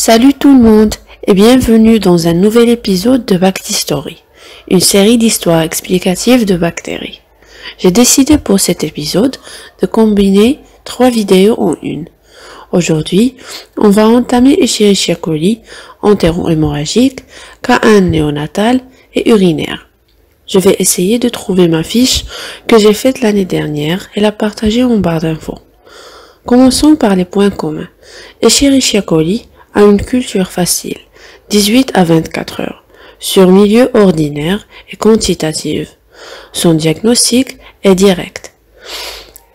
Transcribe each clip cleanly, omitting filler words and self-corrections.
Salut tout le monde et bienvenue dans un nouvel épisode de Bactistory, une série d'histoires explicatives de bactéries. J'ai décidé pour cet épisode de combiner 3 vidéos en une. Aujourd'hui, on va entamer Escherichia coli, entéro-hémorragique, K1 néonatal et urinaire. Je vais essayer de trouver ma fiche que j'ai faite l'année dernière et la partager en barre d'infos. Commençons par les points communs. Escherichia coli a une culture facile, 18 à 24 heures, sur milieu ordinaire et quantitative. Son diagnostic est direct.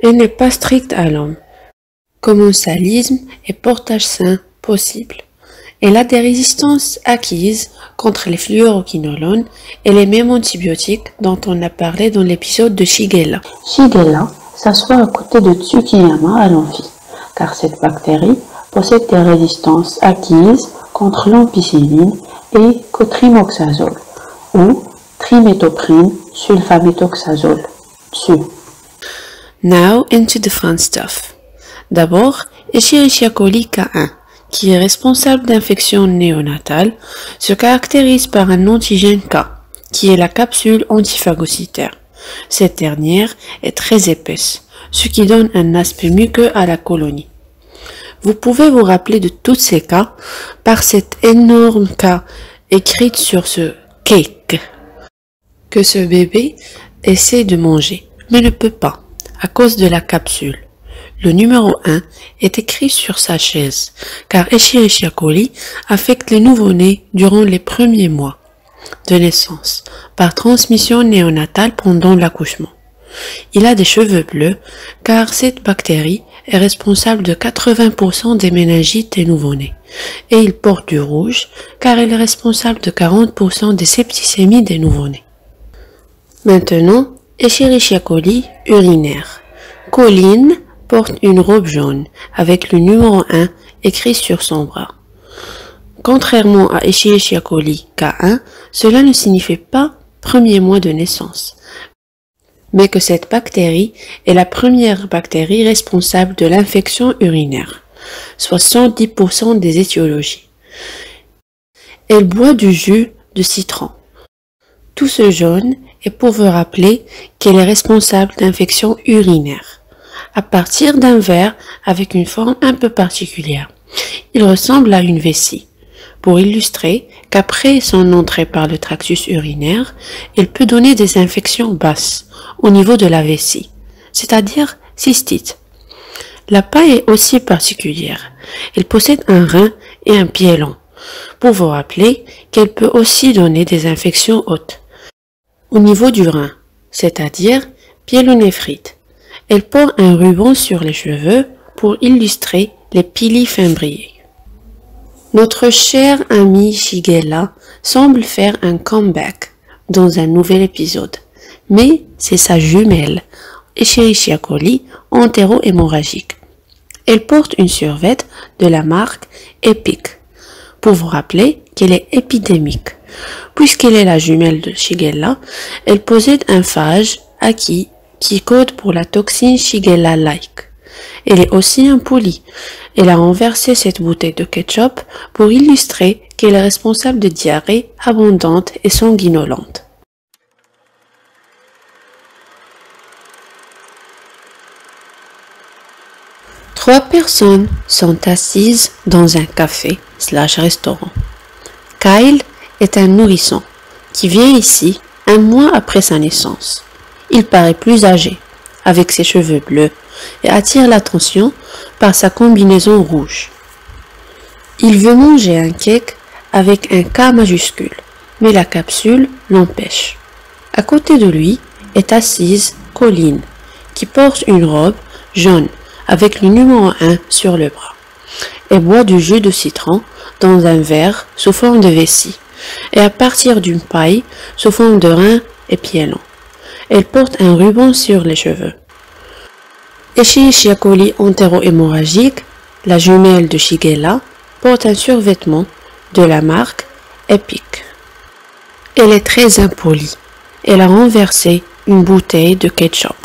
Il n'est pas strict à l'homme. Commensalisme et portage sain possible. Elle a des résistances acquises contre les fluoroquinolones et les mêmes antibiotiques dont on a parlé dans l'épisode de Shigella. Shigella s'assoit à côté de Tsukiyama à l'amphi, car cette bactérie possède des résistances acquises contre l'ampicilline et cotrimoxazole ou triméthoprine sulfaméthoxazole. Now into the fun stuff. D'abord, Escherichia coli K1, qui est responsable d'infections néonatales, se caractérise par un antigène K, qui est la capsule antiphagocytaire. Cette dernière est très épaisse, ce qui donne un aspect muqueux à la colonie. Vous pouvez vous rappeler de tous ces cas par cette énorme K écrite sur ce cake que ce bébé essaie de manger, mais ne peut pas, à cause de la capsule. Le numéro 1 est écrit sur sa chaise, car Escherichia coli affecte les nouveau-nés durant les premiers mois de naissance, par transmission néonatale pendant l'accouchement. Il a des cheveux bleus, car cette bactérie est responsable de 80% des méningites des nouveau-nés, et il porte du rouge, car elle est responsable de 40% des septicémies des nouveau-nés. Maintenant, Escherichia coli urinaire. Colline porte une robe jaune avec le numéro 1 écrit sur son bras. Contrairement à Escherichia coli K1, cela ne signifie pas premier mois de naissance, mais que cette bactérie est la première bactérie responsable de l'infection urinaire, 70% des étiologies. Elle boit du jus de citron. Tout ce jaune est pour vous rappeler qu'elle est responsable d'infections urinaires, à partir d'un verre avec une forme un peu particulière. Il ressemble à une vessie, pour illustrer qu'après son entrée par le tractus urinaire, il peut donner des infections basses au niveau de la vessie, c'est-à-dire cystite. La paille est aussi particulière. Elle possède un rein et un pied long, pour vous rappeler qu'elle peut aussi donner des infections hautes au niveau du rein, c'est-à-dire pyélonéphrite. Elle porte un ruban sur les cheveux pour illustrer les pilifimbriés. Notre cher ami Shigella semble faire un comeback dans un nouvel épisode, mais c'est sa jumelle, Escherichia coli entéro-hémorragique. Elle porte une survêt de la marque Epic, pour vous rappeler qu'elle est épidémique. Puisqu'elle est la jumelle de Shigella, elle possède un phage acquis qui code pour la toxine Shigella-like. Elle est aussi impolie. Elle a renversé cette bouteille de ketchup pour illustrer qu'elle est responsable de diarrhée abondante et sanguinolente. Trois personnes sont assises dans un café/restaurant. Kyle est un nourrisson qui vient ici un mois après sa naissance. Il paraît plus âgé, avec ses cheveux bleus, et attire l'attention par sa combinaison rouge. Il veut manger un cake avec un K majuscule, mais la capsule l'empêche. À côté de lui est assise Colline, qui porte une robe jaune avec le numéro 1 sur le bras. Elle boit du jus de citron dans un verre sous forme de vessie, et à partir d'une paille sous forme de rein et pied long. Elle porte un ruban sur les cheveux. Escherichia coli entéro-hémorragique, la jumelle de Shigella, porte un survêtement de la marque Epic. Elle est très impolie. Elle a renversé une bouteille de ketchup.